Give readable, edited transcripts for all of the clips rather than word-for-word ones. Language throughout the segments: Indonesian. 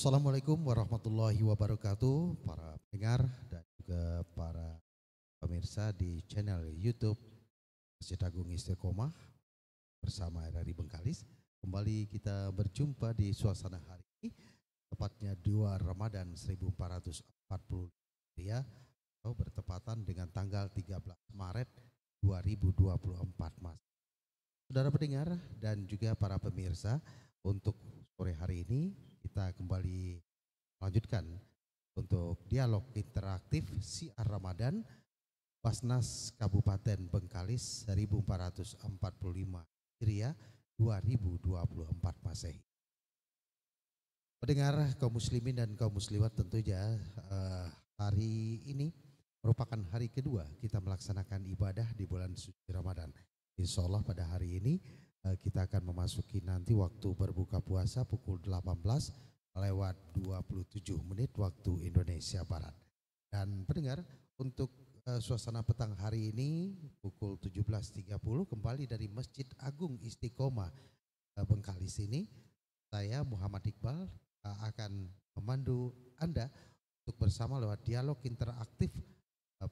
Assalamualaikum warahmatullahi wabarakatuh, para pendengar dan juga para pemirsa di channel YouTube Masjid Agung Istiqomah bersama RRI Bengkalis. Kembali kita berjumpa di suasana hari ini, tepatnya 2 Ramadan 1440 Hijriah atau bertepatan dengan tanggal 13 Maret 2024 Mas. Saudara pendengar dan juga para pemirsa, untuk sore hari ini kita kembali melanjutkan untuk dialog interaktif Syiar Ramadan Basnas Kabupaten Bengkalis 1445 Hijriah 2024 Masehi. Pendengar kaum muslimin dan kaum muslimat, tentunya hari ini merupakan hari kedua kita melaksanakan ibadah di bulan suci Ramadan. Insya Allah pada hari ini kita akan memasuki nanti waktu berbuka puasa pukul 18 lewat 27 menit waktu Indonesia Barat. Dan pendengar, untuk suasana petang hari ini pukul 17.30 kembali dari Masjid Agung Istiqomah Bengkalis ini, saya Muhammad Iqbal akan memandu Anda untuk bersama lewat dialog interaktif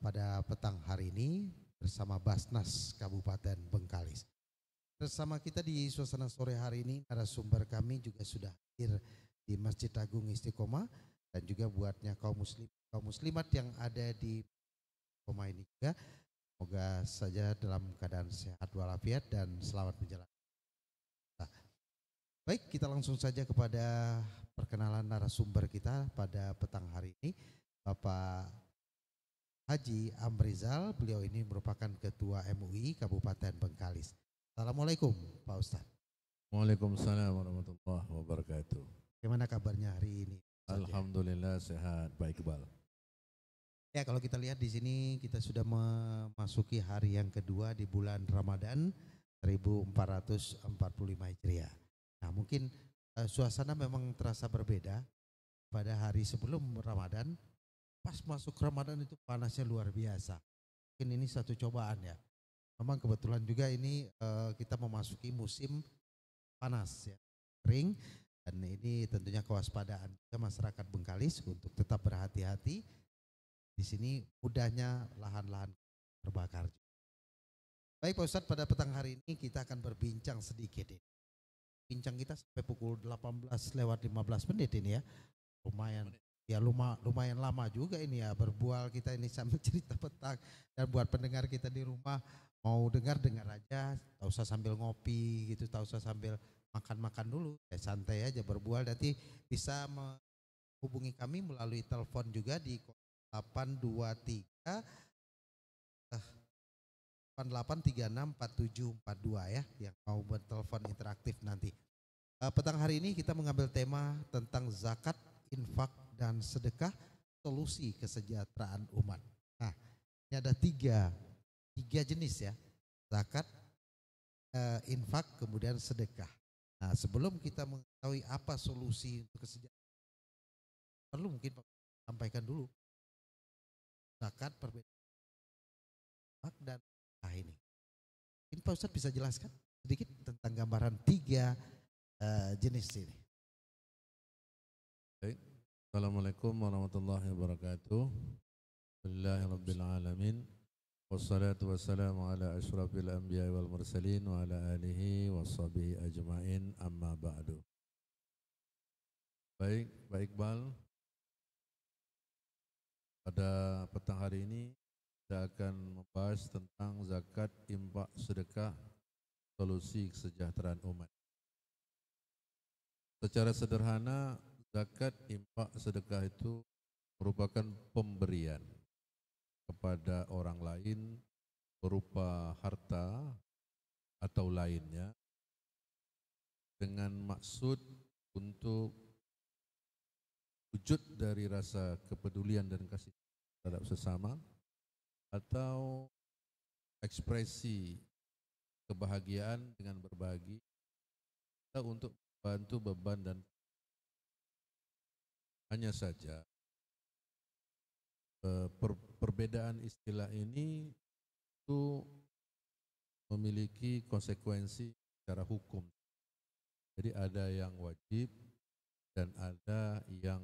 pada petang hari ini bersama Basnas Kabupaten Bengkalis. Bersama kita di suasana sore hari ini narasumber kami juga sudah hadir di Masjid Agung Istiqomah, dan juga buatnya kaum muslimat yang ada di Istiqomah ini juga semoga saja dalam keadaan sehat walafiat dan selamat menjalankan. Nah, baik, kita langsung saja kepada perkenalan narasumber kita pada petang hari ini, Bapak Haji Amrizal. Beliau ini merupakan Ketua MUI Kabupaten Bengkalis. Assalamualaikum Pak Ustadz. Waalaikumsalam warahmatullahi wabarakatuh. Bagaimana kabarnya hari ini? Alhamdulillah sehat, baik Iqbal. Ya, kalau kita lihat di sini kita sudah memasuki hari yang kedua di bulan Ramadan 1445 Hijriah. Nah, mungkin suasana memang terasa berbeda pada hari sebelum Ramadan. Pas masuk Ramadan itu panasnya luar biasa. Mungkin ini satu cobaan ya. Memang kebetulan juga ini kita memasuki musim panas ya, kering, dan ini tentunya kewaspadaan juga masyarakat Bengkalis untuk tetap berhati-hati. Di sini mudahnya lahan-lahan terbakar. Baik Pak Ustadz, pada petang hari ini kita akan berbincang sedikit ini. Bincang kita sampai pukul 18 lewat 15 menit ini ya. Lumayan lama juga ini ya berbual kita ini sambil cerita petang. Dan buat pendengar kita di rumah, mau dengar aja, tak usah sambil ngopi gitu, tak usah sambil makan dulu, ya santai aja berbual. Nanti bisa menghubungi kami melalui telepon juga di 823 88364742 ya, yang mau bertelepon interaktif nanti. Petang hari ini kita mengambil tema tentang zakat, infak dan sedekah, solusi kesejahteraan umat. Nah, ini ada tiga jenis ya, zakat, infak, kemudian sedekah. Nah, sebelum kita mengetahui apa solusi untuk kesejahteraan, perlu mungkin Pak sampaikan dulu zakat, perbedaan infak dan sedekah ini. Mungkin Pak Ustadz bisa jelaskan sedikit tentang gambaran tiga jenis ini. Baik. Assalamualaikum warahmatullahi wabarakatuh. Alhamdulillahirrabbilalamin. Wassalatu wassalamu ala ashrafil anbiya wal mursalin wa ala alihi wa sahbihi ajma'in, amma ba'du. Baik, Pak Iqbal, pada petang hari ini kita akan membahas tentang zakat, infak, sedekah, solusi kesejahteraan umat. Secara sederhana, zakat, infak, sedekah itu merupakan pemberian kepada orang lain berupa harta atau lainnya dengan maksud untuk wujud dari rasa kepedulian dan kasih terhadap sesama, atau ekspresi kebahagiaan dengan berbagi, atau untuk bantu beban. Dan hanya saja perbedaan istilah ini itu memiliki konsekuensi secara hukum. Jadi ada yang wajib, dan ada yang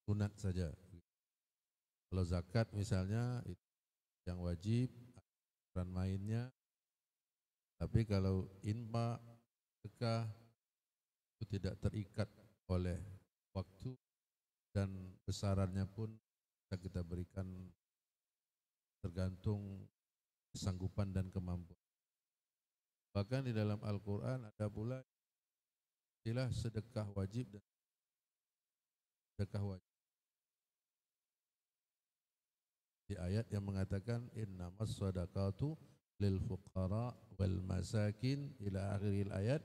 sunat saja. Kalau zakat misalnya itu yang wajib, aturan mainnya. Tapi kalau infak, sedekah itu tidak terikat oleh waktu dan besarannya pun bisa kita berikan tergantung kesanggupan dan kemampuan. Bahkan di dalam Al-Quran ada pula istilah sedekah wajib dan sedekah wajib. Di ayat yang mengatakan innamas shadaqatu lil fuqara wal masakin ila akhiril ayat,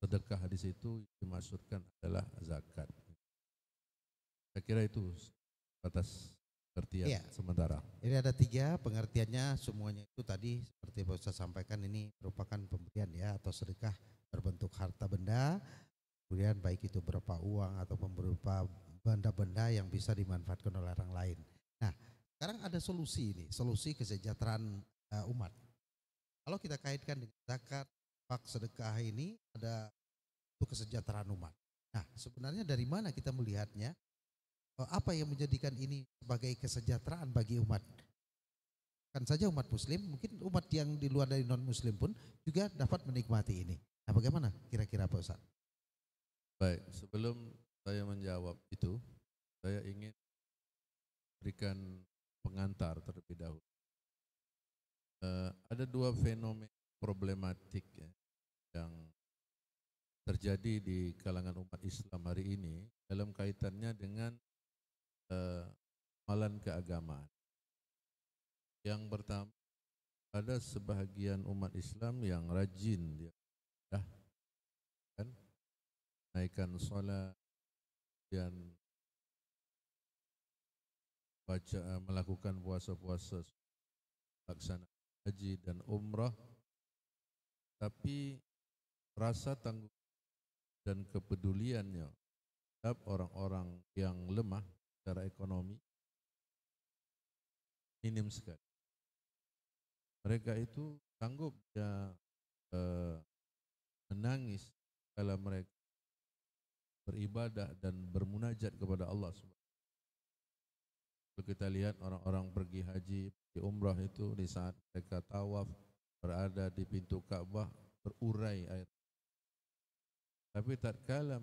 sedekah di situ dimaksudkan adalah zakat. Saya kira itu atas pengertian Iya. sementara. Ini ada 3 pengertiannya, semuanya itu tadi seperti Pak Ustaz sampaikan ini merupakan pemberian ya atau sedekah berbentuk harta benda, kemudian baik itu berupa uang ataupun berupa benda-benda yang bisa dimanfaatkan oleh orang lain. Nah, sekarang ada solusi ini, solusi kesejahteraan umat. Kalau kita kaitkan dengan zakat, infak, sedekah ini ada untuk kesejahteraan umat. Nah, sebenarnya dari mana kita melihatnya? Apa yang menjadikan ini sebagai kesejahteraan bagi umat? Kan saja umat muslim, mungkin umat yang di luar dari non muslim pun juga dapat menikmati ini. Nah, bagaimana kira-kira Pak Ustaz? Baik, sebelum saya menjawab itu, saya ingin berikan pengantar terlebih dahulu. Ada 2 fenomena problematik ya, yang terjadi di kalangan umat Islam hari ini dalam kaitannya dengan amalan keagamaan. Yang pertama, ada sebahagian umat Islam yang rajin dia kan naikkan salat dan baca melakukan puasa-puasa, laksana haji dan umrah, tapi rasa tanggung dan kepeduliannya terhadap orang-orang yang lemah secara ekonomi minim sekali. Mereka itu sanggup dia menangis kalau mereka beribadah dan bermunajat kepada Allah Subhanahu. Kalau kita lihat orang-orang pergi haji, pergi umrah itu di saat mereka tawaf berada di pintu Ka'bah berurai air. Tapi tatkala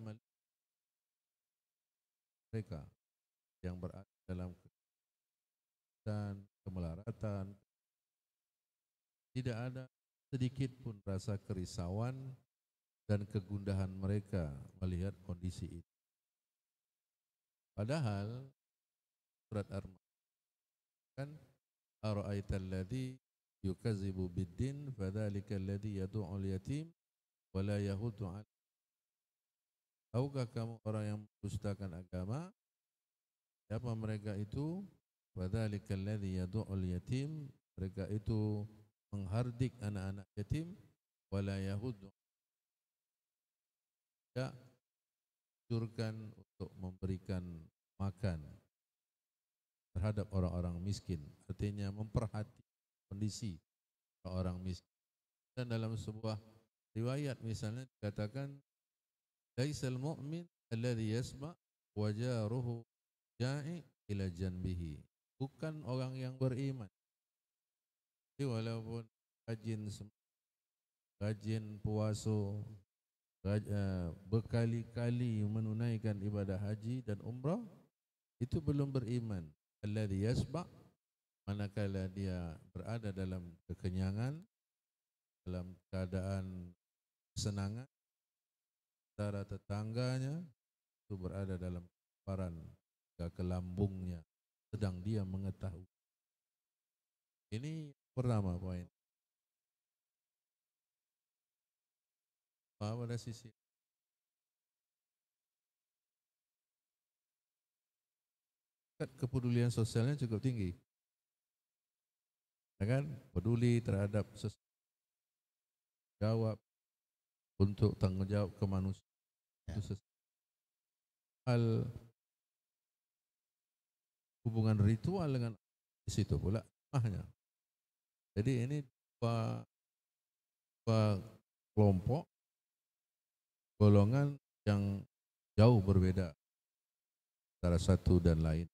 mereka yang berada dalam dan kemelaratan, tidak ada sedikit pun rasa kerisauan dan kegundahan mereka melihat kondisi itu. Padahal surat Ar-Ma'un kan ara'aital ladzi yukadzibu biddin fadzalikal ladzi yad'ul yatim wa la yahuddu 'ala. Tahukah kamu orang yang mendustakan agama? Siapa mereka itu? Fadzalikal ladzi yad'ul yatim, mereka itu menghardik anak-anak yatim, wa la yahuddu, tidak anjurkan untuk memberikan makan terhadap orang-orang miskin, artinya memperhatikan kondisi orang miskin. Dan dalam sebuah riwayat misalnya dikatakan laisal mu'min alladhi yasma' wa jaruhu ja'i ila janbihi, bukan orang yang beriman. Jadi walaupun rajin puasa, berkali-kali menunaikan ibadah haji dan umrah, itu belum beriman. Alladhi yasba', manakala dia berada dalam kekenyangan, dalam keadaan kesenangan, antara tetangganya itu berada dalam kelaparan, ke lambungnya sedang dia mengetahui. Ini pertama poin. Pada sisi kepedulian sosialnya cukup tinggi, ya kan? Peduli terhadap jawab untuk tanggung jawab kemanusiaan. Itu hal hubungan ritual dengan di situ pula mahnya. Jadi ini dua kelompok golongan yang jauh berbeda antara satu dan lain.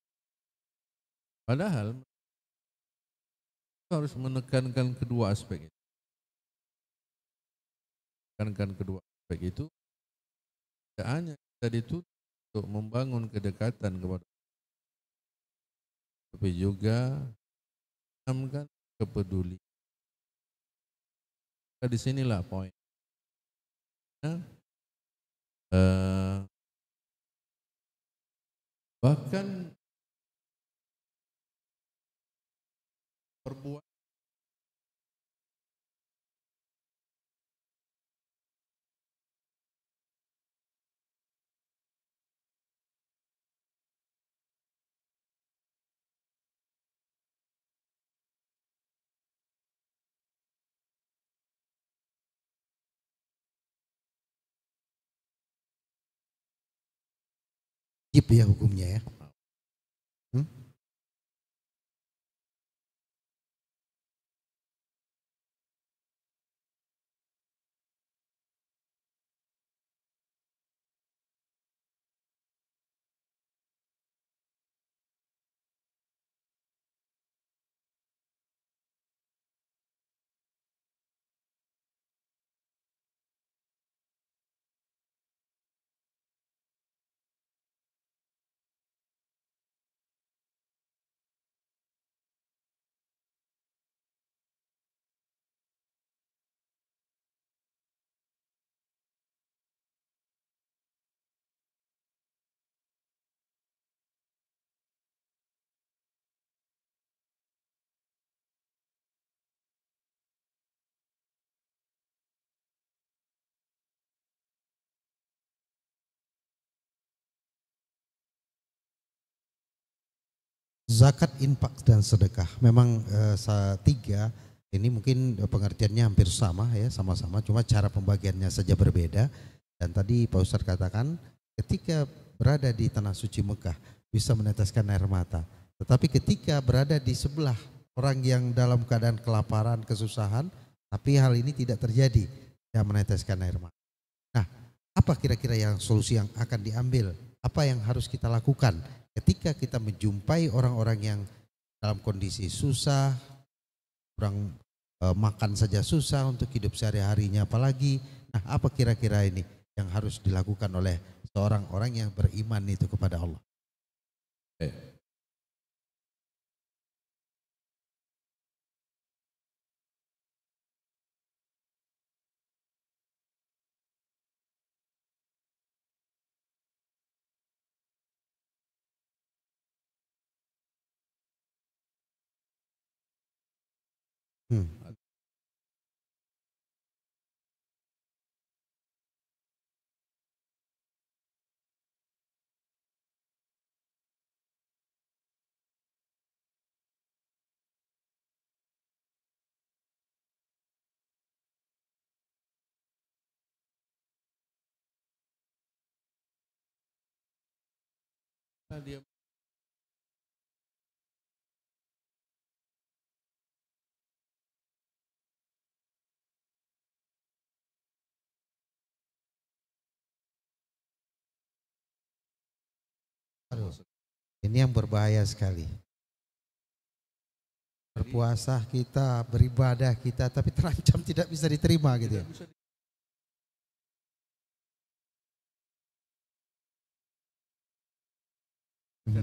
Padahal kita harus menekankan kedua aspek itu. Menekankan kedua aspek itu tidak hanya kita dituntut untuk membangun kedekatan kepada Allah, tapi juga menanamkan kepedulian. Di sinilah poin. Bahkan perbuatan Wajib ya hukumnya ya. Zakat, infak dan sedekah memang tiga ini mungkin pengertiannya hampir sama ya, sama-sama, cuma cara pembagiannya saja berbeda. Dan tadi Pak Ustadz katakan ketika berada di tanah suci Mekah bisa meneteskan air mata, tetapi ketika berada di sebelah orang yang dalam keadaan kelaparan, kesusahan, tapi hal ini tidak terjadi, dia meneteskan air mata. Nah, apa kira-kira yang solusi yang akan diambil? Apa yang harus kita lakukan ketika kita menjumpai orang-orang yang dalam kondisi susah, kurang makan saja susah untuk hidup sehari-harinya apalagi. Nah, apa kira-kira ini yang harus dilakukan oleh seorang orang yang beriman itu kepada Allah? dia Aduh, ini yang berbahaya sekali. Berpuasa kita, beribadah kita, tapi terancam tidak bisa diterima gitu ya. Kita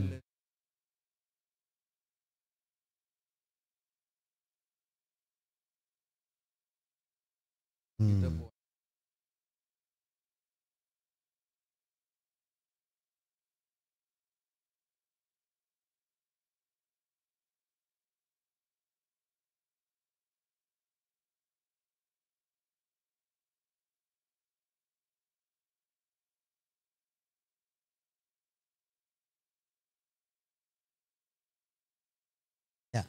Ya.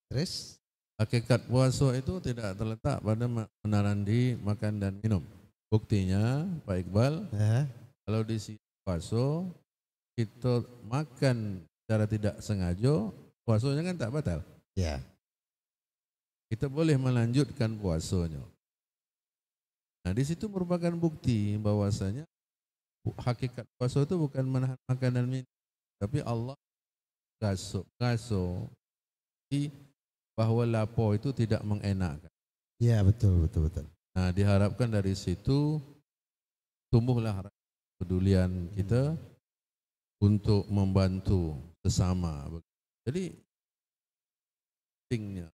Terus? hakikat puasa itu tidak terletak pada menahan diri makan dan minum. Buktinya Pak Iqbal, kalau di puasa kita makan secara tidak sengaja, puasanya kan tak batal. Ya. Kita boleh melanjutkan puasanya. Nah, di situ merupakan bukti bahwasanya hakikat puasa itu bukan menahan makan dan minum, tapi Allah ngaso bahwa lapo itu tidak mengenakkan. Ya, betul, betul, betul. Nah, diharapkan dari situ tumbuhlah kepedulian kita untuk membantu sesama. Jadi pentingnya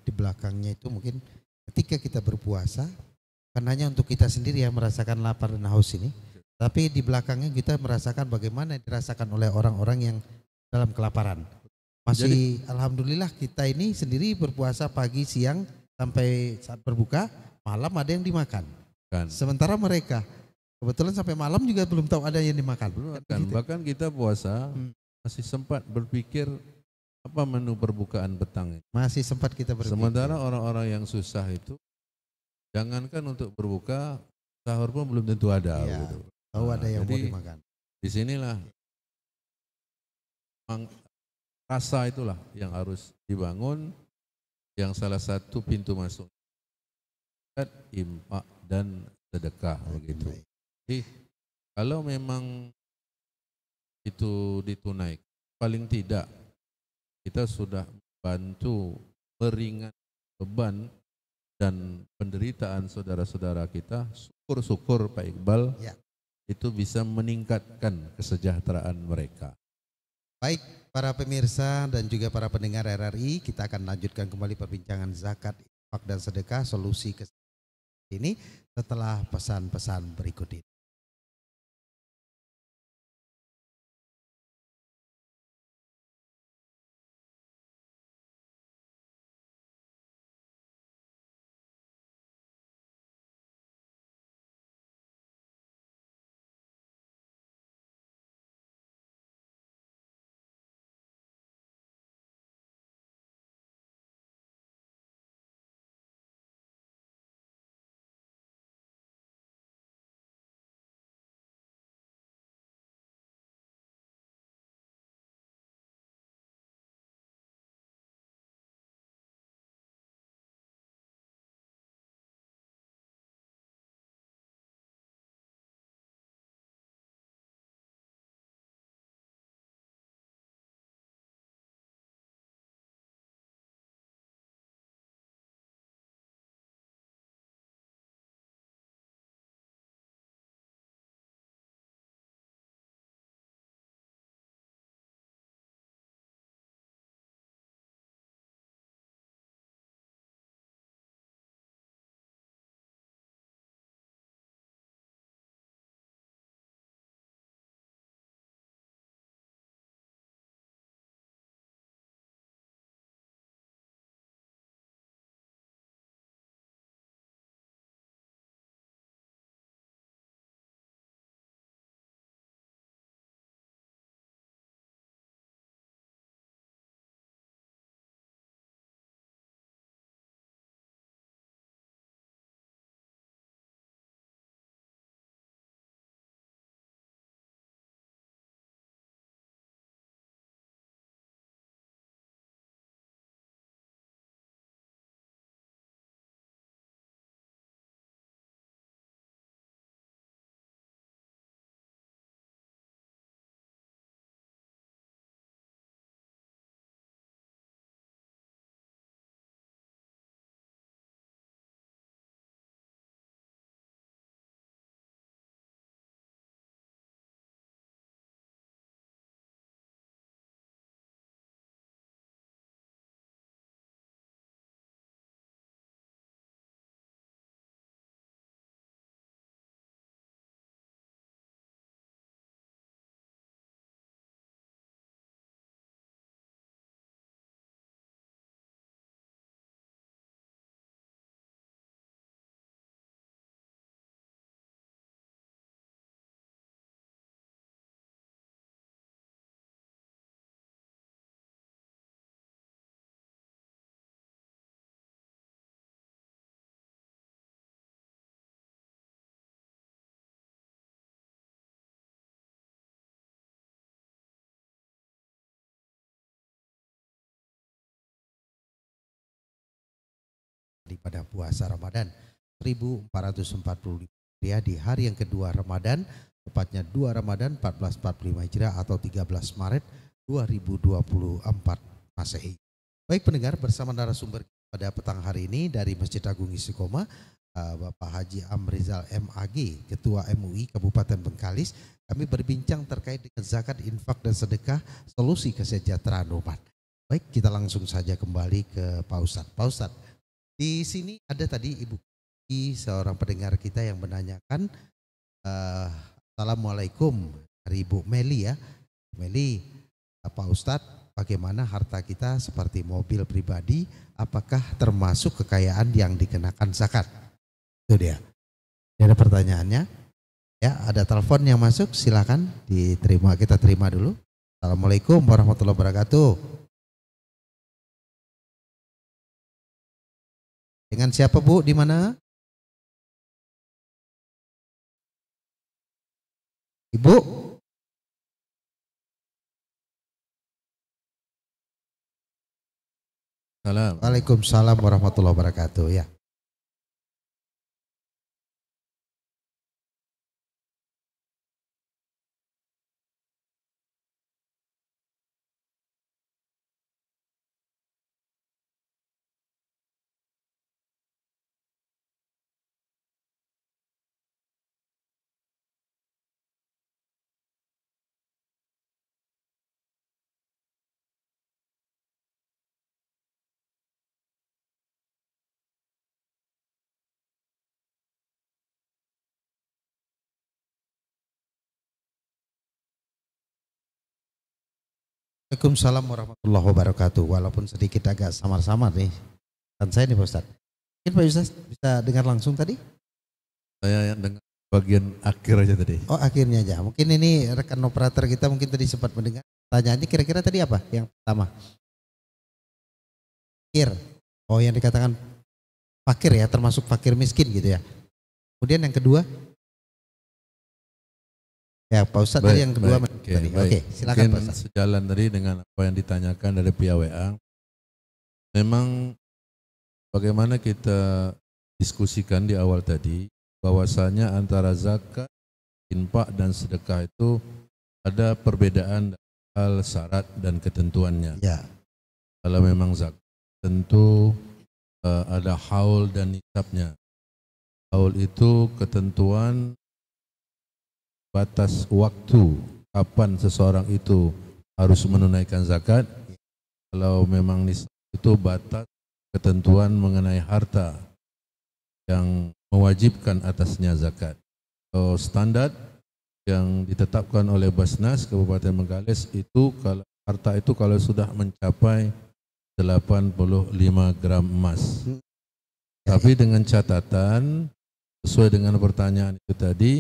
Di belakangnya itu mungkin ketika kita berpuasa, bukan hanya untuk kita sendiri yang merasakan lapar dan haus ini, tapi di belakangnya kita merasakan bagaimana yang dirasakan oleh orang-orang yang dalam kelaparan. Masih alhamdulillah kita ini sendiri berpuasa pagi, siang, sampai saat berbuka, malam ada yang dimakan. kan, Sementara mereka kebetulan sampai malam juga belum tahu ada yang dimakan. kan bahkan kita puasa masih sempat berpikir apa menu perbukaan petang. Masih sempat kita berpikir. Sementara orang-orang yang susah itu, jangankan untuk berbuka, sahur pun belum tentu ada. Iya, Gitu. tahu ada yang mau jadi dimakan. disinilah rasa itulah yang harus dibangun, yang salah satu pintu masuk impak dan sedekah begitu. Jadi kalau memang itu ditunaikan, paling tidak kita sudah bantu meringan beban dan penderitaan saudara-saudara kita. Syukur-syukur Pak Iqbal, Ya. itu bisa meningkatkan kesejahteraan mereka. Baik para pemirsa dan juga para pendengar RRI, kita akan lanjutkan kembali perbincangan zakat, infak dan sedekah solusi ke ini setelah pesan-pesan berikut ini. Daripada puasa Ramadan. 1445 Hijriah di hari yang kedua Ramadan, tepatnya 2 Ramadan 1445 Hijriah atau 13 Maret 2024 Masehi. Baik pendengar, bersama narasumber pada petang hari ini dari Masjid Agung Istiqomah, Bapak Haji Amrizal MAG, Ketua MUI Kabupaten Bengkalis. Kami berbincang terkait dengan zakat, infak dan sedekah, solusi kesejahteraan umat. Baik, kita langsung saja kembali ke Pak Ustadz. Pak Ustadz, di sini ada tadi Ibu seorang pendengar kita yang menanyakan, Assalamualaikum, dari Ibu Meli ya. Meli, Pak Ustadz, bagaimana harta kita seperti mobil pribadi, apakah termasuk kekayaan yang dikenakan zakat? Itu dia. Ada pertanyaannya. Ya, ada telepon yang masuk, silakan diterima, kita terima dulu. Assalamualaikum warahmatullahi wabarakatuh. Dengan siapa Bu? Di mana? Ibu? Salam. Waalaikumsalam warahmatullahi wabarakatuh. Ya. Waalaikumsalam warahmatullahi wabarakatuh. Walaupun sedikit agak samar-samar nih dan saya nih Pak Ustadz. Mungkin Pak Ustadz bisa dengar langsung tadi? Saya yang dengar bagian akhir aja tadi. Oh, akhirnya aja. Mungkin ini rekan operator kita mungkin tadi sempat mendengar. Pertanyaannya kira-kira tadi apa? Yang pertama. Fakir. Oh, yang dikatakan fakir ya, termasuk fakir miskin gitu ya. Kemudian yang kedua? Ya, Pak Ustadz tadi yang kedua. Oke, silakan Pak Ustadz. Sejalan tadi dengan apa yang ditanyakan dari pihak WA. Memang bagaimana kita diskusikan di awal tadi, bahwasanya antara zakat, infak dan sedekah itu ada perbedaan hal syarat dan ketentuannya. Ya. Kalau memang zakat tentu ada haul dan nisabnya. Haul itu ketentuan batas waktu kapan seseorang itu harus menunaikan zakat. Kalau memang nisab itu batas ketentuan mengenai harta yang mewajibkan atasnya zakat. So, standar yang ditetapkan oleh Basnas Kabupaten Bengkalis itu kalau harta itu kalau sudah mencapai 85 gram emas. Tapi dengan catatan sesuai dengan pertanyaan itu tadi,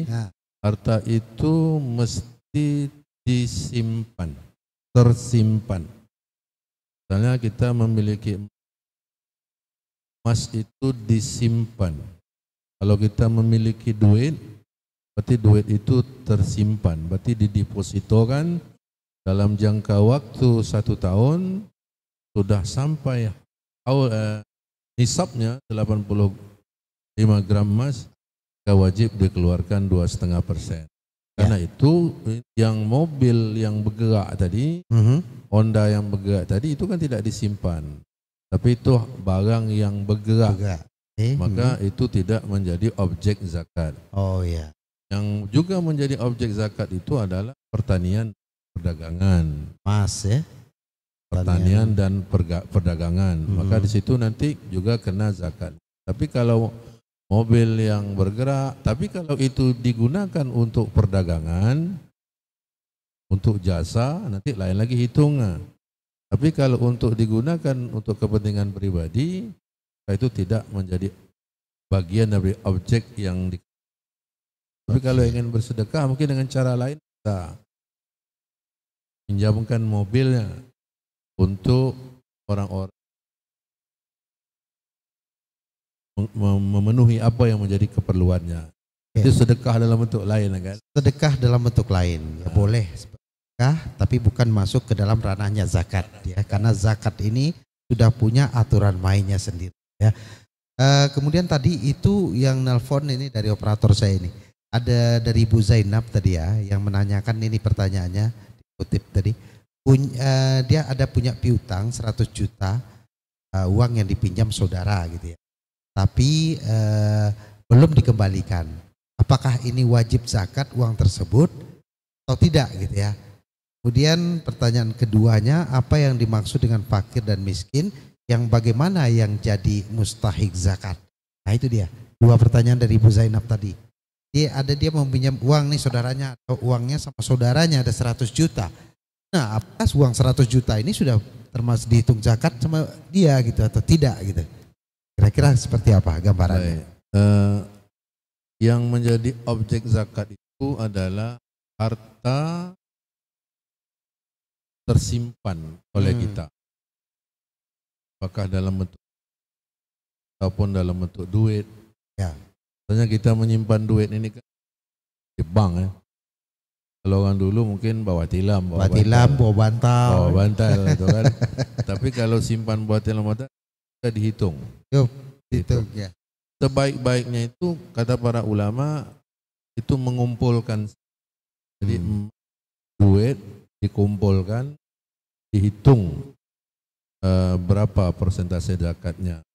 harta itu mesti disimpan, tersimpan. Misalnya kita memiliki emas itu disimpan. Kalau kita memiliki duit, berarti duit itu tersimpan, berarti didepositokan dalam jangka waktu 1 tahun, sudah sampai nisabnya 85 gram emas, wajib dikeluarkan 2,5%. Karena itu yang mobil yang bergerak tadi, Honda yang bergerak tadi itu kan tidak disimpan, tapi itu barang yang bergerak. Maka itu tidak menjadi objek zakat. Oh ya. Yang juga menjadi objek zakat itu adalah pertanian, perdagangan. Mas ya. Pertanian dan perdagangan. Maka di situ nanti juga kena zakat. Tapi kalau mobil yang bergerak, tapi kalau itu digunakan untuk perdagangan, untuk jasa, nanti lain lagi hitungnya. Tapi kalau untuk digunakan untuk kepentingan pribadi, itu tidak menjadi bagian dari objek yang Tapi kalau ingin bersedekah mungkin dengan cara lain, kita pinjamkan mobilnya untuk orang-orang memenuhi apa yang menjadi keperluannya. Itu sedekah dalam bentuk lain kan? Sedekah dalam bentuk lain, ya boleh sedekah, tapi bukan masuk ke dalam ranahnya zakat ya, karena zakat ini sudah punya aturan mainnya sendiri ya. Kemudian tadi itu yang nelpon ini dari operator saya ini. Ada dari Ibu Zainab tadi ya yang menanyakan ini pertanyaannya dikutip tadi. Dia ada punya piutang 100 juta uang yang dipinjam saudara gitu ya. Tapi belum dikembalikan. Apakah ini wajib zakat uang tersebut atau tidak gitu ya. Kemudian pertanyaan keduanya, apa yang dimaksud dengan fakir dan miskin, yang bagaimana yang jadi mustahik zakat. Nah itu dia, dua pertanyaan dari Ibu Zainab tadi. Dia meminjam uang nih saudaranya, atau uangnya sama saudaranya ada 100 juta. Nah apakah uang 100 juta ini sudah termasuk dihitung zakat sama dia gitu atau tidak gitu. Kira-kira seperti apa gambarannya? Yang menjadi objek zakat itu adalah harta tersimpan oleh kita, apakah dalam bentuk ataupun dalam bentuk duit. Ya. Misalnya kita menyimpan duit ini kan di bank ya. Kalau orang dulu mungkin bawa tilam, bawa bantal gitu kan. Tapi kalau simpan bawa tilam kita dihitung. Dihitung ya. Sebaik-baiknya itu kata para ulama itu mengumpulkan. Jadi duit dikumpulkan, dihitung berapa persentase zakatnya.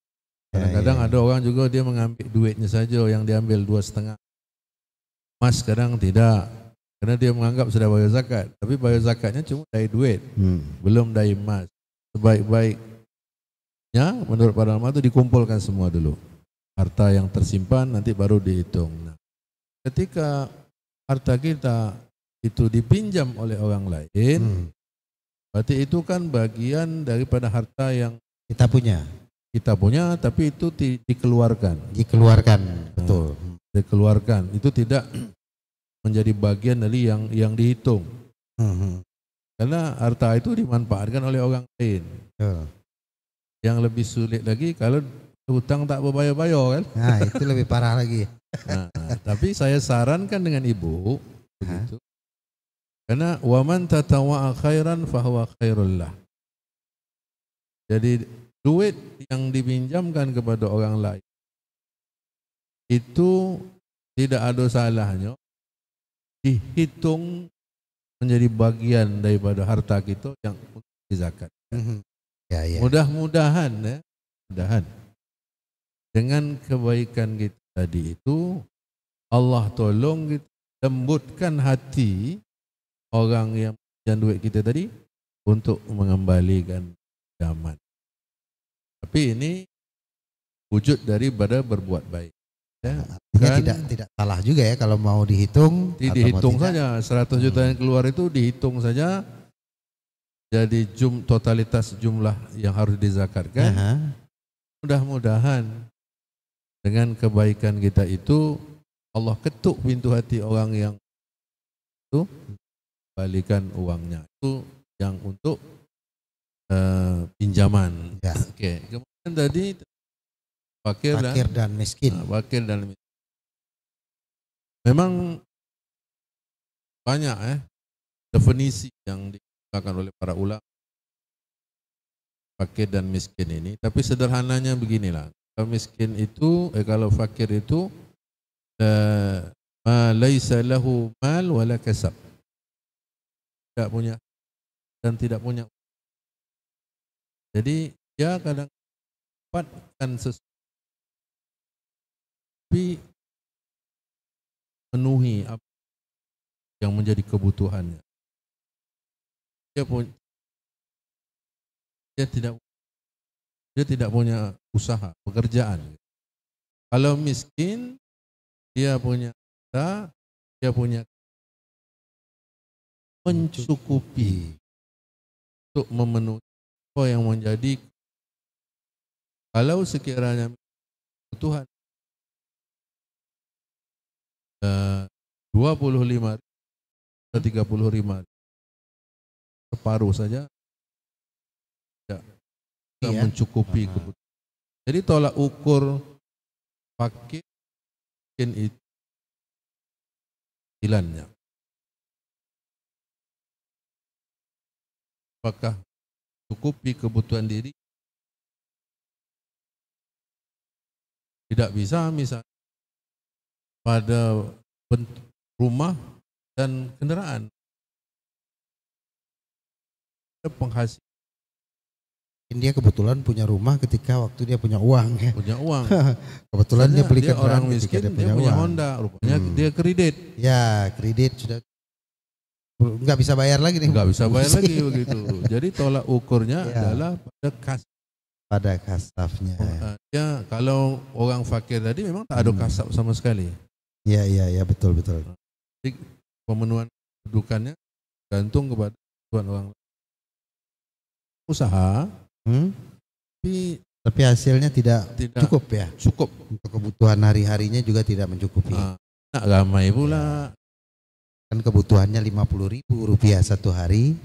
Kadang-kadang ada orang juga dia mengambil duitnya saja yang diambil 2,5. Emas kadang tidak, karena dia menganggap sudah bayar zakat. Tapi bayar zakatnya cuma dari duit, belum dari emas. Sebaik-baiknya menurut para ulama itu dikumpulkan semua dulu. Harta yang tersimpan nanti baru dihitung. Nah, ketika harta kita itu dipinjam oleh orang lain, berarti itu kan bagian daripada harta yang kita punya, tapi itu dikeluarkan, betul. Dikeluarkan, itu tidak menjadi bagian dari yang dihitung. Karena harta itu dimanfaatkan oleh orang lain. Yang lebih sulit lagi kalau hutang tak berbayar-bayar kan. Nah itu lebih parah lagi. Nah, tapi saya sarankan dengan ibu begitu. Karena waman tatawa'a khairan fahuwa khairul lah. Jadi duit yang dipinjamkan kepada orang lain itu tidak ada salahnya dihitung menjadi bagian daripada harta kita yang dizakat. Mudah-mudahan dengan kebaikan kita tadi itu Allah tolong kita lembutkan hati orang yang pinjam duit kita tadi untuk mengembalikan zaman. Tapi ini wujud daripada berbuat baik. Ya, kan tidak salah juga ya kalau mau dihitung. Dihitung saja 100 juta yang keluar itu dihitung saja. Jadi totalitas jumlah yang harus dizakatkan. Mudah-mudahan dengan kebaikan kita itu Allah ketuk pintu hati orang yang itu balikan uangnya. Itu yang untuk pinjaman. Ya. Oke. Kemudian tadi fakir dan miskin. Fakir dan miskin. Memang banyak definisi yang digunakan oleh para ulama fakir dan miskin ini. Tapi sederhananya beginilah. Kalau miskin itu, kalau fakir itu ma laisa lahu mal wala kasab. Tidak punya dan tidak punya. Jadi dia kadang dapatkan sesuatu tapi memenuhi apa yang menjadi kebutuhannya. Dia tidak punya usaha, pekerjaan. Kalau miskin, dia punya harta, dia punya mencukupi untuk memenuhi apa yang menjadi. Kalau sekiranya kebutuhan 25 atau 35 separuh saja tidak mencukupi kebutuhan. Jadi tolak ukur fakir miskin itu hilannya. Apakah cukupi kebutuhan diri Tidak bisa misalnya pada bentuk rumah dan kendaraan. Penghasilan Dia kebetulan punya rumah ketika waktu dia punya uang ya. punya uang. Kebetulan dia beli Dia orang kendaraan ketika miskin, dia dia punya punya uang. Honda, rupanya dia kredit. Ya, kredit sudah nggak bisa bayar lagi nih. Nggak bisa bayar lagi begitu. Jadi tolak ukurnya adalah pada kasafnya. Ya, kalau orang fakir tadi memang tak ada kasab sama sekali. Iya, betul. Jadi pemenuhan kedudukannya gantung kepada kebutuhan orang usaha, tapi hasilnya tidak cukup ya. Cukup untuk kebutuhan hari-harinya juga tidak mencukupi. Nak ramai pula. Kan kebutuhannya Rp50.000 satu hari,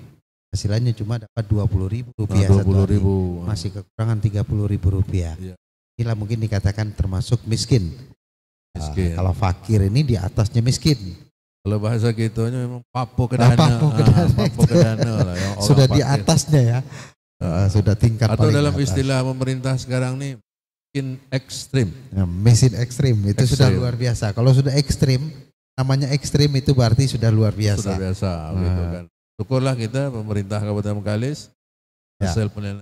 hasilnya cuma dapat Rp20.000 satu hari. Masih kekurangan Rp30.000. Ya. Inilah mungkin dikatakan termasuk miskin. Kalau fakir ini di atasnya miskin. Kalau bahasa gitunya memang papo kedana. Papo kedana lah. Sudah di atasnya ya. Sudah tingkat atau paling dalam atas. Istilah pemerintah sekarang nih miskin ekstrim. Miskin ekstrim itu sudah luar biasa. Kalau sudah ekstrim, namanya ekstrim itu berarti sudah luar biasa. Sudah biasa, gitu kan. Syukurlah kita pemerintah Kabupaten Bengkalis hasil penilaian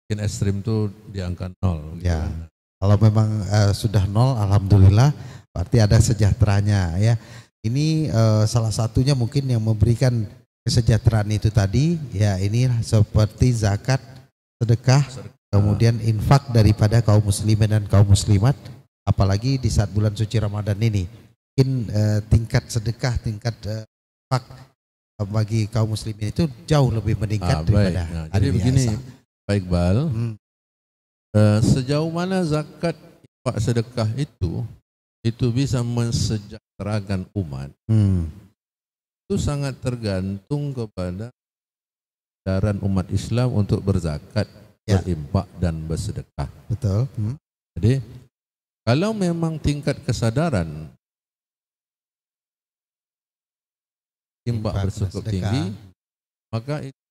miskin ekstrim itu di angka 0. Gitu kan. Kalau memang sudah 0, alhamdulillah berarti ada sejahteranya ya. Ini salah satunya mungkin yang memberikan kesejahteraan itu tadi ya, ini seperti zakat, sedekah, kemudian infak daripada kaum muslimin dan kaum muslimat, apalagi di saat bulan suci Ramadan ini. Mungkin tingkat sedekah, tingkat infak bagi kaum muslimin itu jauh lebih meningkat daripada hari jadi begini biasa. Pak Iqbal, sejauh mana zakat, infak, sedekah itu bisa mensejahterakan umat, itu sangat tergantung kepada kesadaran umat Islam untuk berzakat, berimpak dan bersedekah. Betul. Jadi kalau memang tingkat kesadaran impak bercukup tinggi, maka itu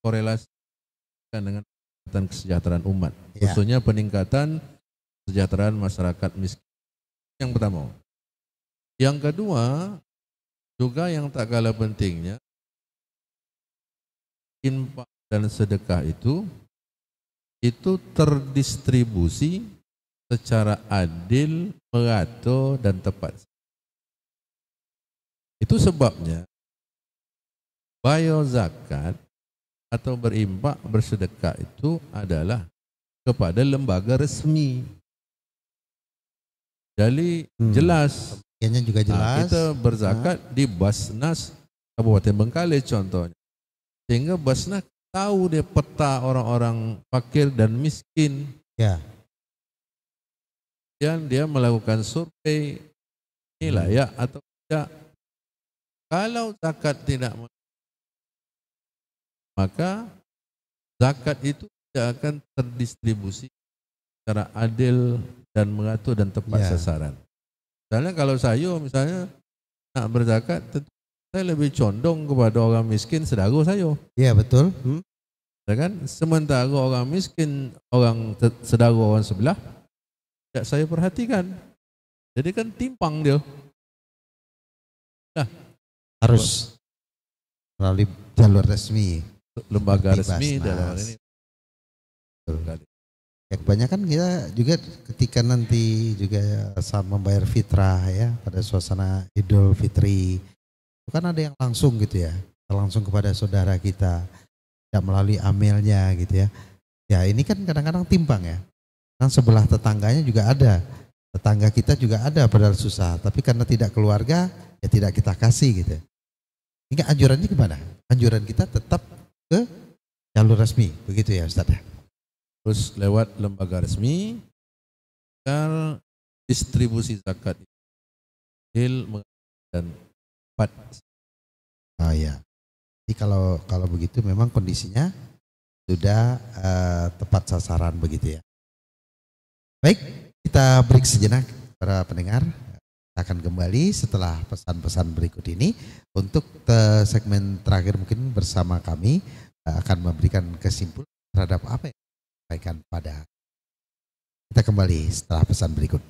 korelasi dengan peningkatan kesejahteraan umat, khususnya peningkatan kesejahteraan masyarakat miskin. Yang pertama. Yang kedua, juga yang tak kalah pentingnya, infak dan sedekah itu terdistribusi secara adil, merata dan tepat. Itu sebabnya bayar zakat atau berimpak, bersedekah itu adalah kepada lembaga resmi. Jadi jelas. Juga jelas. Kita berzakat di Basnas Kabupaten Bengkalis contohnya. Sehingga Basnas tahu dia peta orang-orang fakir dan miskin. Dan dia melakukan survei, ini layak atau tidak. Kalau zakat tidak, maka zakat itu tidak akan terdistribusi secara adil dan mengatur dan tepat sasaran. Misalnya kalau saya nak berzakat, tentu saya lebih condong kepada orang miskin saudara saya. Iya betul. Ya kan? Sementara orang miskin, orang saudara orang sebelah, tidak saya perhatikan. Jadi kan timpang dia. Nah, harus melalui jalur resmi, lembaga resmi dalam hal ini. Ya, kebanyakan kita juga ketika nanti juga saat membayar fitrah ya pada suasana Idul Fitri, itu kan ada yang langsung gitu ya, langsung kepada saudara kita, tidak melalui amalnya gitu ya. Ya ini kan kadang-kadang timpang ya. Kan sebelah tetangganya juga ada, tetangga kita juga ada padahal susah, tapi karena tidak keluarga ya tidak kita kasih gitu. Ini anjurannya gimana? Anjuran kita tetap ke jalur resmi, begitu ya Ustaz? Terus lewat lembaga resmi, agar distribusi zakat adil dan tepat. Oh ya. Jadi kalau begitu memang kondisinya sudah tepat sasaran begitu ya. Baik, kita break sejenak para pendengar. Kita akan kembali setelah pesan-pesan berikut ini untuk segmen terakhir mungkin bersama kami akan memberikan kesimpulan terhadap apa yang disampaikan pada Kita kembali setelah pesan berikut.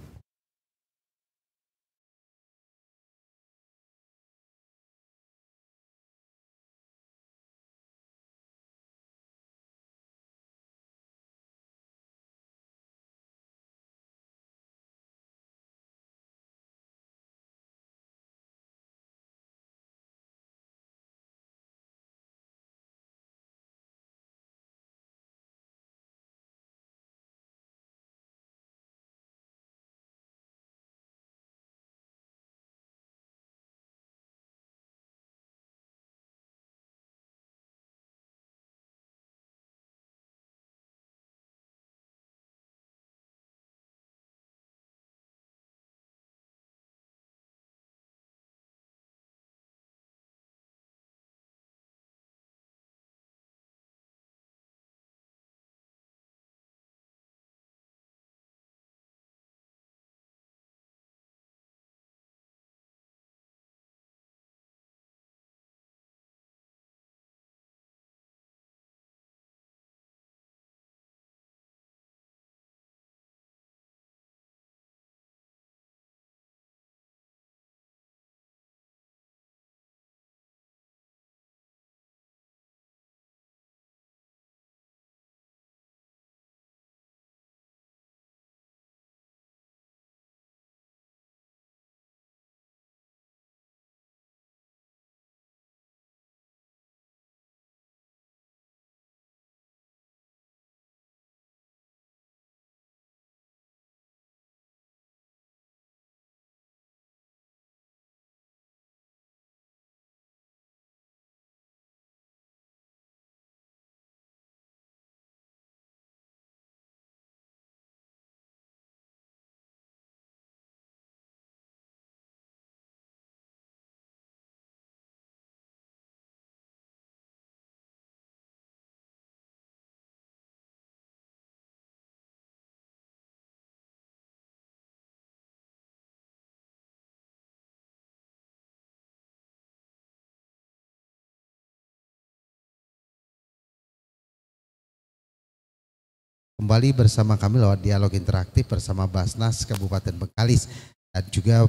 Kembali bersama kami lewat dialog interaktif bersama Basnas Kabupaten Bengkalis. Dan juga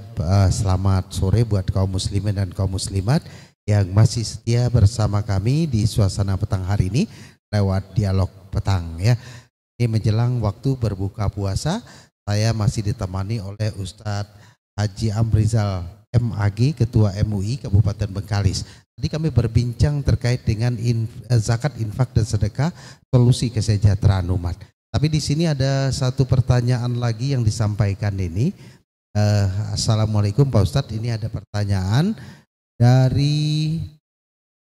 selamat sore buat kaum muslimin dan kaum muslimat yang masih setia bersama kami di suasana petang hari ini lewat dialog petang ya. Ini menjelang waktu berbuka puasa, saya masih ditemani oleh Ustadz Haji Amrizal MAG, Ketua MUI Kabupaten Bengkalis. Tadi kami berbincang terkait dengan zakat, infak dan sedekah, solusi kesejahteraan umat. Tapi di sini ada satu pertanyaan lagi yang disampaikan ini. Assalamualaikum Pak Ustadz, ini ada pertanyaan dari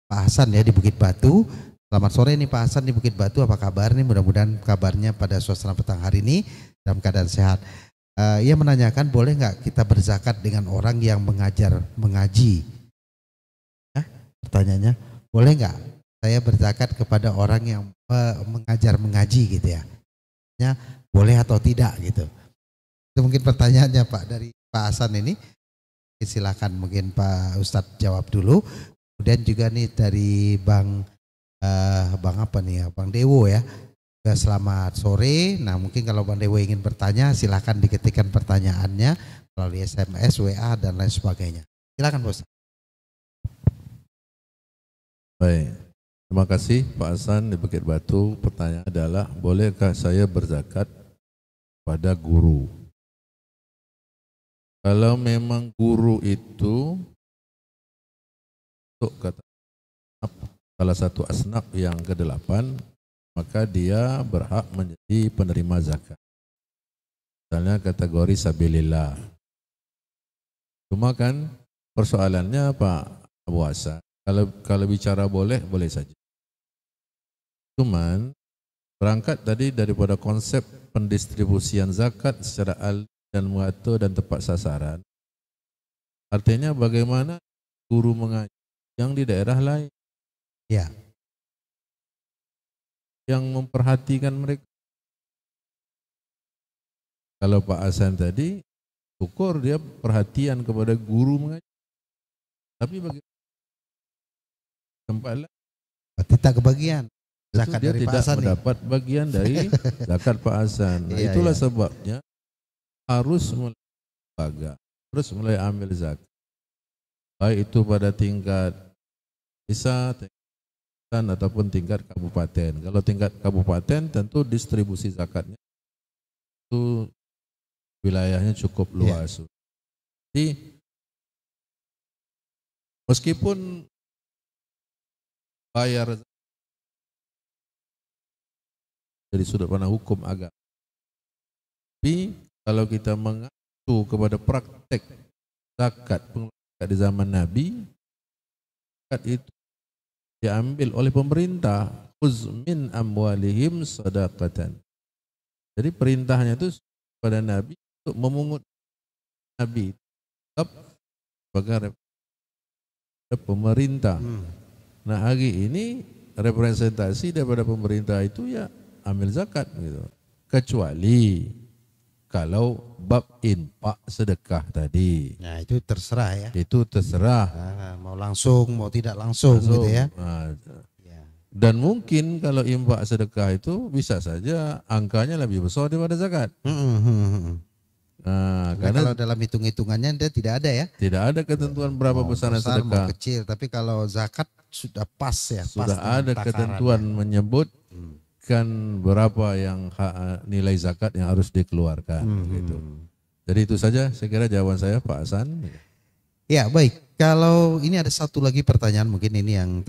Pak Hasan ya di Bukit Batu. Selamat sore nih Pak Hasan di Bukit Batu, apa kabar nih? Mudah-mudahan kabarnya pada suasana petang hari ini dalam keadaan sehat. Ia menanyakan boleh nggak kita berzakat dengan orang yang mengaji? Pertanyaannya, boleh nggak saya berzakat kepada orang yang mengajar mengaji gitu ya? Boleh atau tidak gitu. Itu mungkin pertanyaannya Pak dari Pak Hasan ini. Silakan mungkin Pak Ustadz jawab dulu. Kemudian juga nih dari Bang apa nih ya, Bang Dewo ya. Selamat sore. Nah mungkin kalau Bang Dewo ingin bertanya silakan diketikkan pertanyaannya melalui SMS, WA dan lain sebagainya. Silakan Pak Ustadz. Baik. Terima kasih Pak Hasan di Bukit Batu. Pertanyaan adalah, bolehkah saya berzakat pada guru? Kalau memang guru itu untuk kata salah satu asnaf yang ke-8, maka dia berhak menjadi penerima zakat. Misalnya kategori sabilillah. Cuma kan persoalannya Pak Abu Hasan, kalau bicara boleh saja. Cuman berangkat tadi daripada konsep pendistribusian zakat secara adil dan merata dan tepat sasaran. Artinya bagaimana guru mengaji yang di daerah lain, ya, yang memperhatikan mereka. Kalau Pak Hasan tadi ukur dia perhatian kepada guru mengaji, tapi bagaimana tempat lain tidak kebagian. Zakat dia dari Pak tidak Hasan nih. mendapat bagian dari zakat Pak Hasan. Nah, Iya, itulah iya. sebabnya harus mulai lembaga, harus mulai ambil zakat. Baik itu pada tingkat desa, tingkat ataupun tingkat kabupaten. Kalau tingkat kabupaten tentu distribusi zakatnya itu wilayahnya cukup luas. Jadi meskipun bayar dari sudut pandang hukum agama, tapi kalau kita mengacu kepada praktek zakat di zaman Nabi, zakat itu diambil oleh pemerintah, khuz min amwalihim sadaqatan. Jadi perintahnya itu pada Nabi untuk memungut Nabi tetap sebagai pemerintah. Nah, hari ini representasi daripada pemerintah itu ya ambil zakat gitu. Kecuali kalau bab infak sedekah tadi. Nah, itu terserah ya. Itu terserah. Nah, mau langsung, mau tidak langsung gitu ya. Nah, dan mungkin kalau infak sedekah itu bisa saja angkanya lebih besar daripada zakat. Nah, karena kalau dalam hitung-hitungannya dia tidak ada ya. Tidak ada ketentuan berapa besar sedekah. Mau kecil, tapi kalau zakat sudah pas ya. Sudah pas ada ketentuan menyebut kan berapa yang nilai zakat yang harus dikeluarkan gitu. Jadi itu saja saya kira jawaban saya Pak Hasan. Ya baik, kalau ini ada satu lagi pertanyaan mungkin ini yang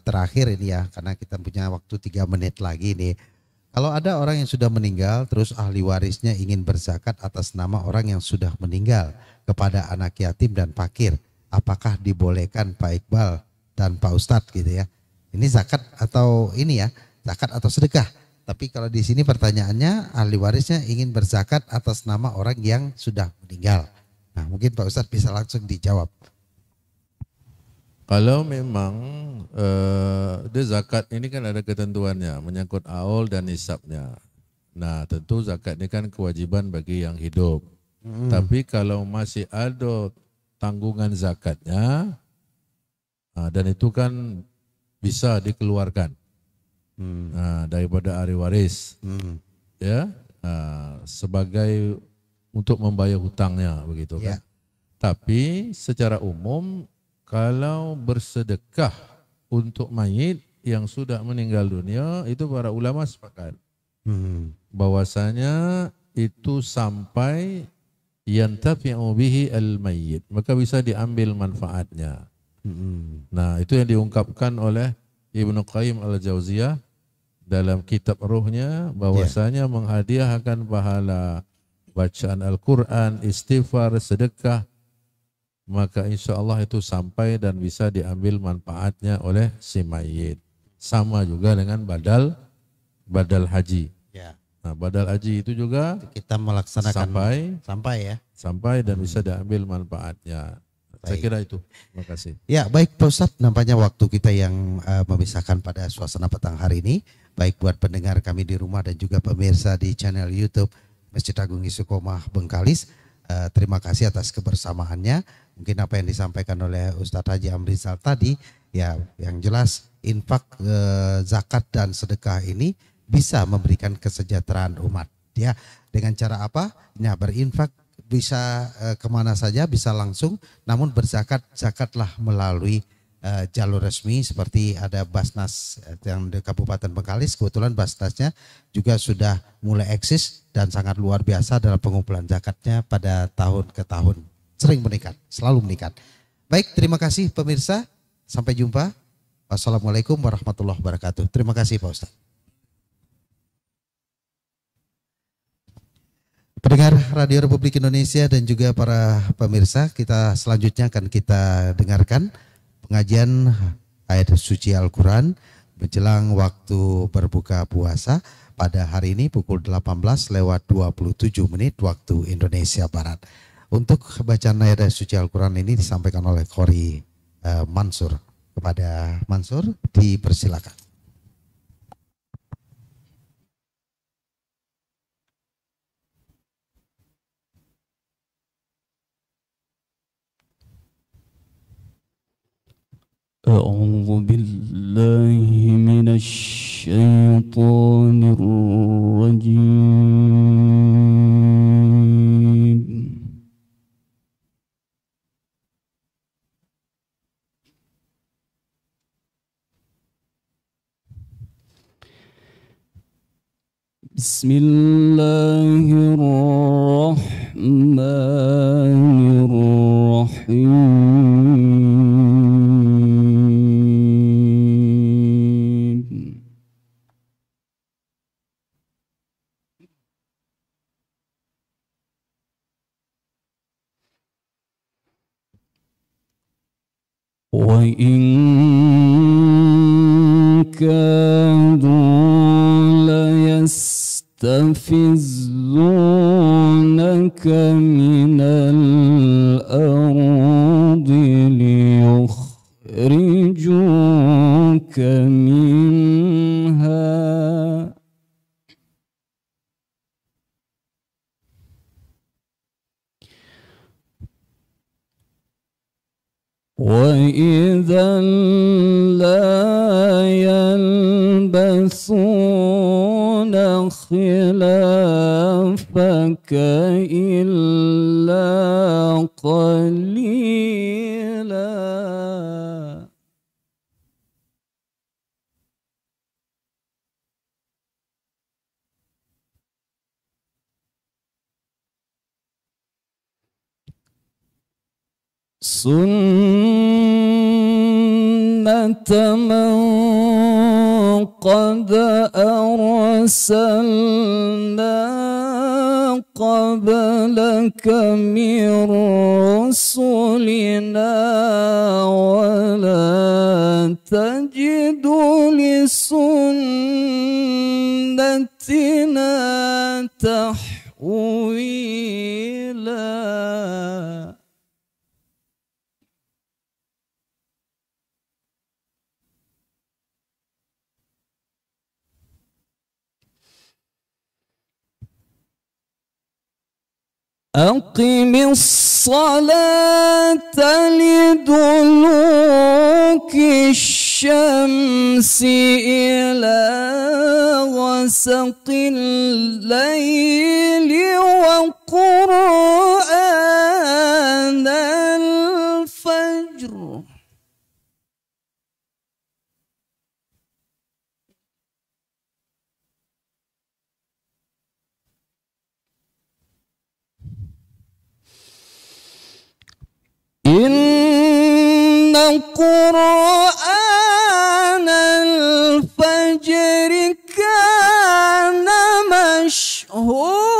terakhir ini ya, karena kita punya waktu 3 menit lagi nih. Kalau ada orang yang sudah meninggal terus ahli warisnya ingin berzakat atas nama orang yang sudah meninggal kepada anak yatim dan fakir, apakah dibolehkan Pak Iqbal dan Pak Ustadz gitu ya? Ini zakat atau ini ya, zakat atau sedekah? Tapi kalau di sini pertanyaannya ahli warisnya ingin berzakat atas nama orang yang sudah meninggal. Nah, mungkin Pak Ustadz bisa langsung dijawab. Kalau memang dia zakat ini kan ada ketentuannya menyangkut aul dan nisabnya. Nah, tentu zakat ini kan kewajiban bagi yang hidup. Tapi kalau masih ada tanggungan zakatnya, dan itu kan bisa dikeluarkan daripada ahli waris, ya, sebagai untuk membayar hutangnya begitu kan. Tapi secara umum kalau bersedekah untuk mayit yang sudah meninggal dunia itu para ulama sepakat bahwasanya itu sampai yantafi'u bihi al-mayyit, maka bisa diambil manfaatnya. Nah, itu yang diungkapkan oleh Ibnu Qayyim al-Jauziyah dalam kitab Ruhnya, bahwasanya menghadiahkan pahala bacaan Al-Quran, istighfar, sedekah, maka insya Allah itu sampai dan bisa diambil manfaatnya oleh si mayit. Sama juga dengan badal haji. Nah, badal haji itu juga kita melaksanakan sampai dan bisa diambil manfaatnya. Saya kira itu. Terima kasih. Ya baik Pak Ustadz, nampaknya waktu kita yang memisahkan pada suasana petang hari ini, baik buat pendengar kami di rumah dan juga pemirsa di channel YouTube Masjid Agung Istiqomah Bengkalis. Terima kasih atas kebersamaannya. Mungkin apa yang disampaikan oleh Ustadz Haji Amrizal tadi, ya yang jelas infak, zakat dan sedekah ini bisa memberikan kesejahteraan umat. Ya, dengan cara apa? Ya, berinfak bisa kemana saja, bisa langsung. Namun berzakat, zakatlah melalui jalur resmi seperti ada Basnas yang di Kabupaten Bengkalis. Kebetulan Basnasnya juga sudah mulai eksis dan sangat luar biasa dalam pengumpulan zakatnya pada tahun ke tahun. Sering meningkat, selalu meningkat. Baik, terima kasih pemirsa. Sampai jumpa. Wassalamualaikum warahmatullahi wabarakatuh. Terima kasih Pak Ustadz. Pendengar Radio Republik Indonesia dan juga para pemirsa, kita selanjutnya akan kita dengarkan pengajian ayat suci Al-Quran menjelang waktu berbuka puasa pada hari ini pukul 18:27 waktu Indonesia Barat. Untuk bacaan ayat suci Al-Quran ini disampaikan oleh Qori Mansur. Kepada Mansur dipersilakan. أعوذ بالله من الشيطان الرجيم. بسم الله الرحمن الرحيم. وإن كادوا ليستفزونك من الأرض ليخرجوك منها. وإذا لا يلبثون خلافك إلا قليلا. سنة من قد أرسلنا قبلك من رسلنا ولا تجد لسنتنا تحويلا. أقم الصلاة لدلوك الشمس إلى غسق الليل وقرآن الفجر. إن قرآن الفجر كان مشهودا.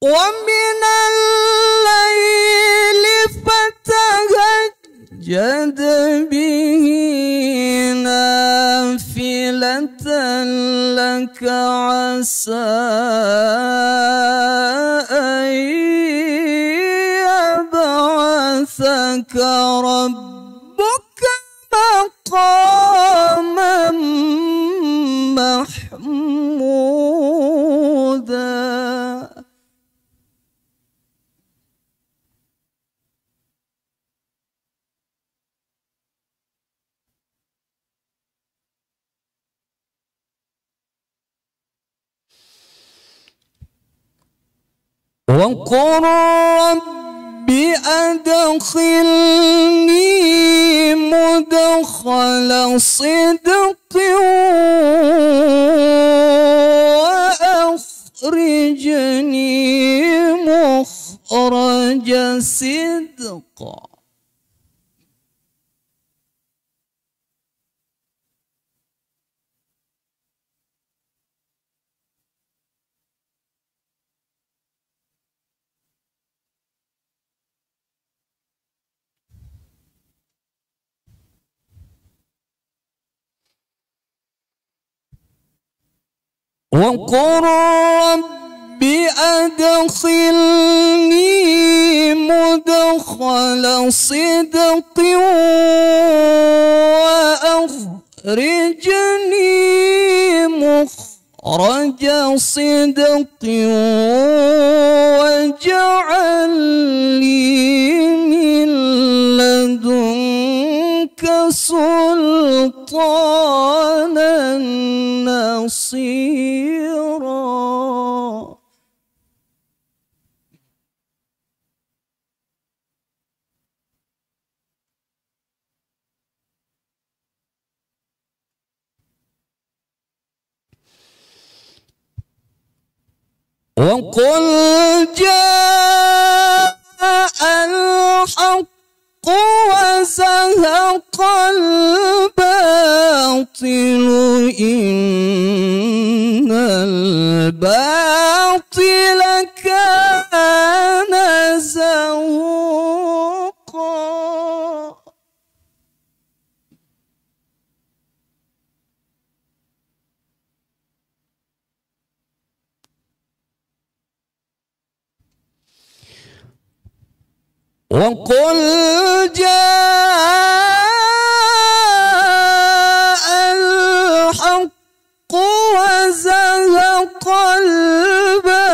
ومن الليل فتهجد به نافلة لك عسى أن يبعثك ربك مقاما محمودا. وقل رب أدخلني مدخل صدق وأخرجني مخرج صدق. وقل رب أدخلني مدخل صدق وأخرجني مخرج صدق واجعل لي من لدنك سلطانا نصيرا. وقل جاء الحق وزهق الباطل إن الباطل كان زهوقا. وقل جاء الحق وزهق الباطل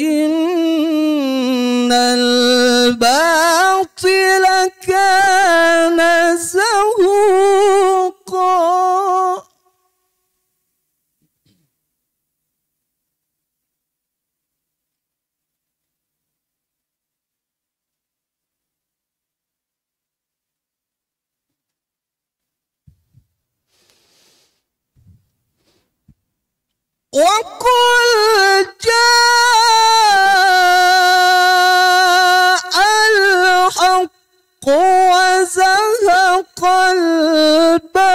إن الباطل كان زهوقا. وقل جاء الحق وزهق الباطل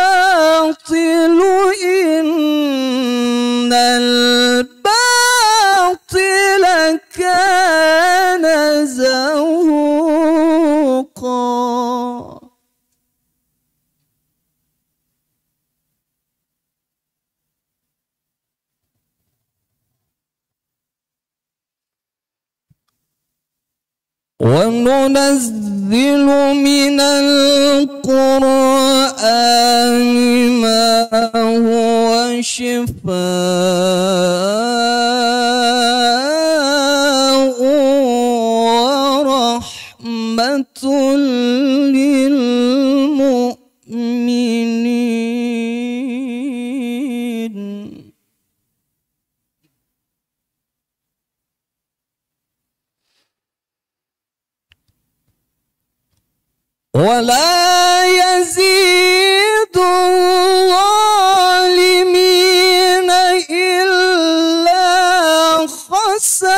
إن الباطل كان زهوقا. وننزل من القرآن ما هو شفاء ورحمة للمؤمنين. ولا يزيد الظالمين إلا خسارا.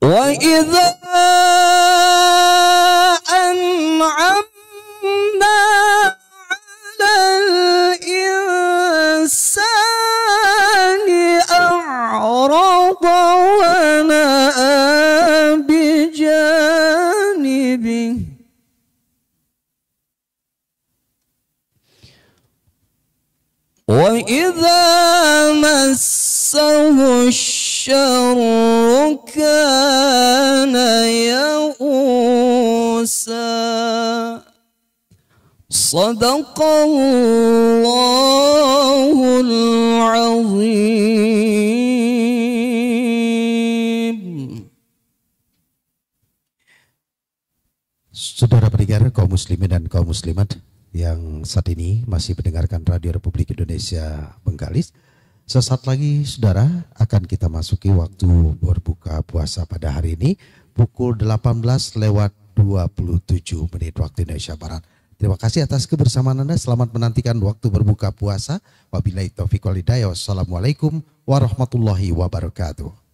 وإذا أنعمنا على الإنسان أعرض ونأى بجانبه. وإذا مسه الشر كان يئوسا. صدق الله العظيم. Saudara pendengar kaum muslimin dan kaum muslimat yang saat ini masih mendengarkan Radio Republik Indonesia Bengkalis, sesaat lagi saudara akan kita masuki waktu berbuka puasa pada hari ini pukul 18:27 waktu Indonesia Barat. Terima kasih atas kebersamaan Anda. Selamat menantikan waktu berbuka puasa. Wabillahi taufiq wal hidayah. Wassalamualaikum warahmatullahi wabarakatuh.